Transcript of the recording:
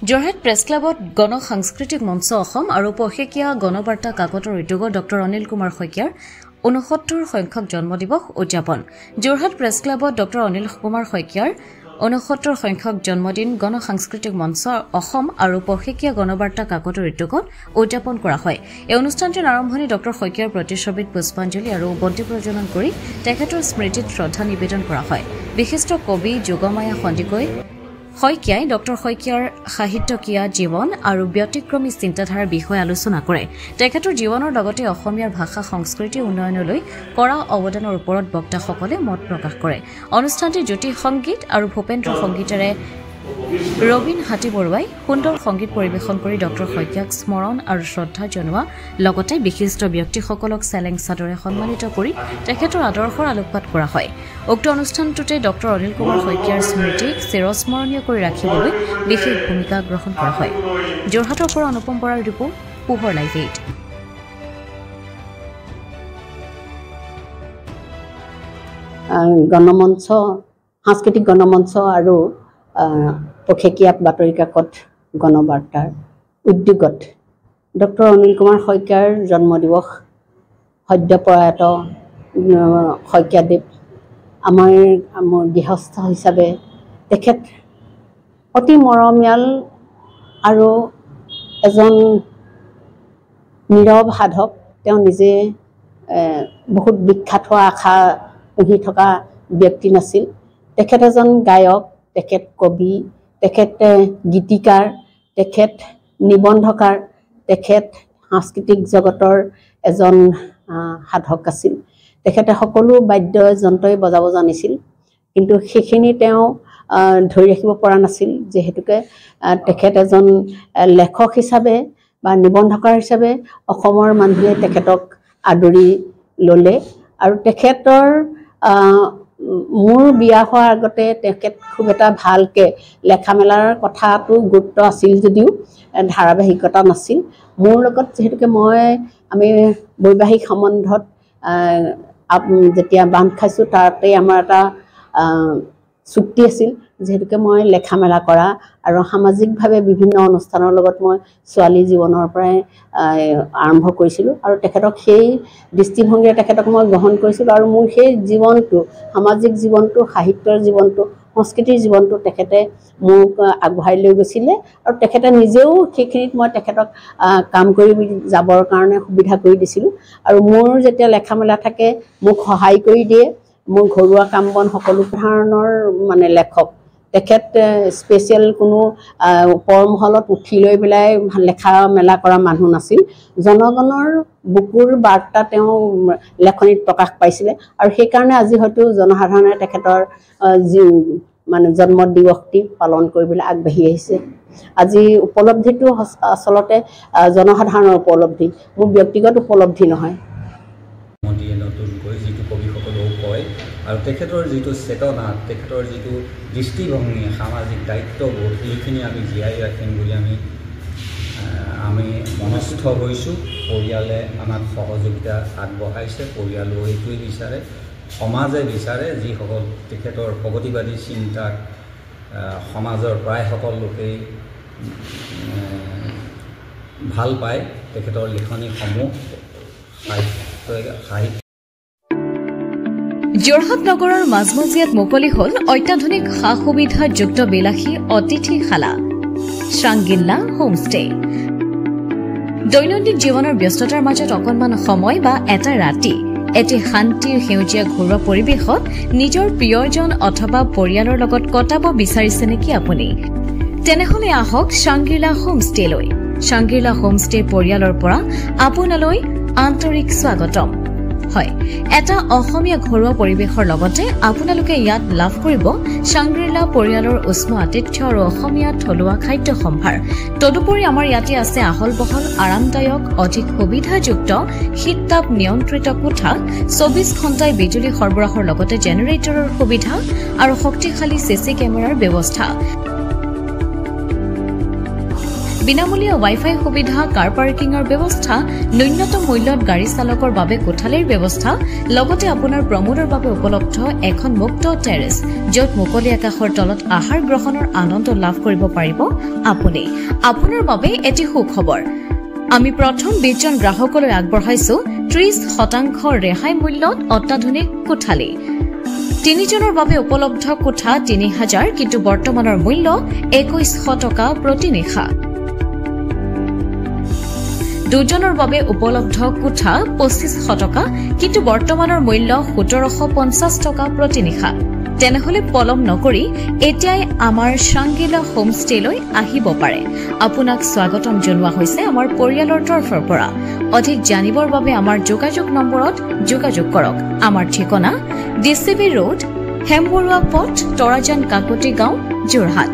Jorhat press ক্লাবত গণ সাংস্কৃতিক মঞ্চ অসম আৰু পষেকীয়া গণবাৰ্তা কাকতৰ উদ্যোগত ডক্টৰ অনিল কুমাৰ শইকীয়াৰ 69 সংখ্যক জন্মদিবস উদযাপন যোৰহাট প্ৰেছ ক্লাবত ডক্টৰ অনিল কুমাৰ শইকীয়াৰ 69 সংখ্যক জন্মদিন গণ সাংস্কৃতিক মঞ্চ অসম আৰু পষেকীয়া গণবাৰ্তা কাকতৰ উদ্যোগত উদযাপন কৰা হয় এই অনুষ্ঠানটিৰ আৰম্ভণি ডক্টৰ শইকীয়াৰ প্ৰতিচ্ছবিত পুষ্পাঞ্জলি আৰু বন্তি প্ৰজ্বলন কৰি তেখেতৰ স্মৃতিত শ্ৰদ্ধা নিবেদন কৰা হয় বিশিষ্ট কবি যোগমায়া সন্দিকৈ শইকীয়াই ডক্টৰ শইকীয়াৰ সাহিত্যকীয় জীৱন আৰু ব্যতিক্ৰমী চিন্তাধাৰাৰ বিষয়ে আলোচনা কৰে তেখেতৰ জীৱনৰ লগতে অসমীয়াৰ ভাষা সংস্কৃতি উন্নয়নলৈ কৰা অৱদানৰ ওপৰত বক্তাসকলে মত প্ৰকাশ কৰে অনুষ্ঠানটি জ্যোতি সংগীত আৰু ভূপেন্দ্ৰ সংগীতেৰে ৰবীন হাতী বৰুৱাই সুন্দৰ সংগীত পৰিৱেশন কৰি ডক্টৰ শইকীয়াক স্মৰণ আৰু শ্ৰদ্ধা জনোৱা লগতে বিশিষ্ট ব্যক্তিসকলক চেলেং চাদৰে সন্মানিত কৰি তেখেতৰ আদৰ্শৰ আলোকপাত কৰা হয় উক্ত অনুষ্ঠানটোতে ডক্টৰ অনিল কুমাৰ শইকীয়াৰ স্মৃতিক চিৰস্মৰণীয় কৰি ৰাখিবলৈ বিশেষ ভূমিকা গ্ৰহণ কৰা হয় যোৰহাটৰ পৰা অনুপম বৰাৰ ৰিপৰ্ট পোহৰ লাইভ 8 গণমঞ্চ সাংস্কৃতিক গণমঞ্চ আৰু পষেকীয়া বাতৰি কাকত গণবাৰ্তাৰ উদ্যোগত ডক্টৰ অনিল কুমাৰ শইকীয়াৰ জন্মদিবস সদ্যপ্ৰয়াত শইকীয়াদেৱ আমাৰ গৃহস্থ হিচাপে তেখেত অতি মৰমীয়াল আৰু এজন নীৰৱ সাধক তেওঁ নিজে বহুত বিখ্যাত হোৱা আশা পুহি থকা ব্যক্তি নাছিল তেখেত এজন গায়ক তেখেত কবি তেখেত গীতিকাৰ তেখেত নিবন্ধকাৰ তেখেত সাংস্কৃতিক জগতৰ এজন সাধক আছিল তেখেতে সকলো বাদ্যযন্ত্ৰই বজাব জানিছিল কিন্তু সেইখিনি তেওঁ ধৰি ৰাখিব পৰা নাছিল যেহেতুকে তেখেত এজন লেখক হিচাপে বা নিবন্ধকাৰ হিচাপে অসমৰ মানুহে তেখেতক আদৰি ল'লে আৰু তেখেতৰ মোৰ বিয়া হোৱাৰ আগতে তেখেত খুব এটা ভালকৈ লেখা মেলাৰ কথাটো গুৰুত্ব আছিল যদিও ধাৰাবাহিকতা নাছিল মোৰ লগত যেহেতুকে আমি বৈবাহিক সম্বন্ধত যেতিয়া বান্ধ খাইছোঁ তাতে আমাৰ এটা চুক্তি আছিল যেহেতুকে মই লেখা মেলা কৰা আৰু সামাজিকভাৱে বিভিন্ন অনুষ্ঠানৰ লগত মই ছোৱালী জীৱনৰ পৰাই আৰম্ভ কৰিছিলোঁ আৰু তেখেতক সেই দৃষ্টিভংগীৰে তেখেতক মই গ্ৰহণ কৰিছিলোঁ আৰু মোৰ সেই জীৱনটো সামাজিক জীৱনটো সাহিত্যৰ জীৱনটো সংস্কৃতিৰ জীৱনটো তেখেতে মোক আগবঢ়াই লৈ গৈছিলে আৰু তেখেতে নিজেও সেইখিনিত মই তেখেতক কাম কৰি যাবৰ কাৰণে সুবিধা কৰি দিছিলোঁ আৰু মোৰ যেতিয়া লেখা মেলা থাকে মোক সহায় কৰি দিয়ে মোৰ ঘৰুৱা কাম বন সকলো ধৰণৰ মানে লেখক তেখেত স্পেচিয়েল কোনো পৰমহলত উঠি লৈ পেলাই লেখা মেলা কৰা মানুহ নাছিল জনগণৰ বুকুৰ বাৰ্তা তেওঁ লেখনিত প্ৰকাশ পাইছিলে আৰু সেইকাৰণে আজি হয়তো জনসাধাৰণে তেখেতৰ মানে জন্মদিবসটি পালন কৰিবলৈ আগবাঢ়ি আহিছে আজি উপলব্ধিটো আচলতে জনসাধাৰণৰ উপলব্ধি মোৰ ব্যক্তিগত উপলব্ধি নহয় আৰু তেখেতৰ যিটো চেতনা তেখেতৰ যিটো দৃষ্টিভংগী সামাজিক দায়িত্ববোধ এইখিনি আমি জীয়াই ৰাখিম বুলি আমি মনস্থ হৈছোঁ পৰিয়ালে আমাক সহযোগিতা আগবঢ়াইছে পৰিয়ালেও এইটোৱেই বিচাৰে সমাজে বিচাৰে যিসকল তেখেতৰ প্ৰগতিবাদী চিন্তাক সমাজৰ প্ৰায় সকলো লোকেই ভাল পায় তেখেতৰ লিখনিসমূহ সাহিত্য যোৰহাট নগৰৰ মাজমজিয়াত মুকলি হ'ল অত্যাধুনিক সা সুবিধাযুক্ত বিলাসী অতিথিশালা শ্ৰাংগিল্লা হোমষ্টে দৈনন্দিন জীৱনৰ ব্যস্ততাৰ মাজত অকণমান সময় বা এটা ৰাতি এটি শান্তিৰ সেউজীয়া ঘৰুৱা পৰিৱেশত নিজৰ প্ৰিয়জন অথবা পৰিয়ালৰ লগত কটাব বিচাৰিছে নেকি আপুনি তেনেহলে আহক শ্ৰাংগিল্লা হোমষ্টেলৈ শ্ৰাংগিল্লা হোমষ্টে পৰিয়ালৰ পৰা আপোনালৈ আন্তৰিক স্বাগতম হয় এটা অসমীয়া ঘৰুৱা পৰিৱেশৰ লগতে আপোনালোকে ইয়াত লাভ কৰিব শ্ৰাংগিল্লা পৰিয়ালৰ উষ্ম আতিথ্য আৰু অসমীয়া থলুৱা খাদ্য সম্ভাৰ তদুপৰি আমাৰ ইয়াতে আছে আহল বহল আৰামদায়ক অধিক সুবিধাযুক্ত শীততাপ নিয়ন্ত্ৰিত কোঠা 24 ঘণ্টাই বিজুলী সৰবৰাহৰ লগতে জেনেৰেটৰৰ সুবিধা আৰু শক্তিশালী চিচি কেমেৰাৰ ব্যৱস্থা বিনামূলীয়া ৱাইফাই সুবিধা, কাৰ পাৰ্কিঙৰ ব্যৱস্থা, ন্যূনতম মূল্যত গাড়ী চালকৰ বাবে কোঠালিৰ ব্যৱস্থা, লগতে আপোনাৰ প্ৰমোদৰ বাবে উপলব্ধ এখন মুক্ত টেৰেছ, য'ত মুকলি আকাশৰ তলত আহাৰ গ্ৰহণৰ আনন্দ লাভ কৰিব পাৰিব আপুনি। আপোনাৰ বাবে এটি সুখবৰ, আমি প্ৰথম 20 জন গ্ৰাহকলৈ আগবঢ়াইছো 30% ৰেহাই মূল্যত অত্যাধুনিক কোঠালি। 3 জনৰ বাবে উপলব্ধ কোঠা 3000, কিন্তু বৰ্তমানৰ মূল্য 2100 টকা প্ৰতি নিশা। 2 জনৰ বাবে উপলব্ধ কোঠা 2500 টকা, কিন্তু বৰ্তমানৰ মূল্য 1750 টকা প্ৰতি নিশা। তেনেহলে পলম নকৰি এতিয়াই আমাৰ শাংগিলা হোমষ্টেলৈ আহিব পাৰে। আপোনাক স্বাগতম জনোৱা হৈছে আমাৰ পৰিয়ালৰ তৰফৰ পৰা। অধিক জানিবৰ বাবে আমাৰ যোগাযোগ নম্বৰত যোগাযোগ কৰক। আমাৰ ঠিকনা DCB ৰোড, হেমবৰুৱা পথ, তৰাজান কাকতি গাঁও, যোৰহাট।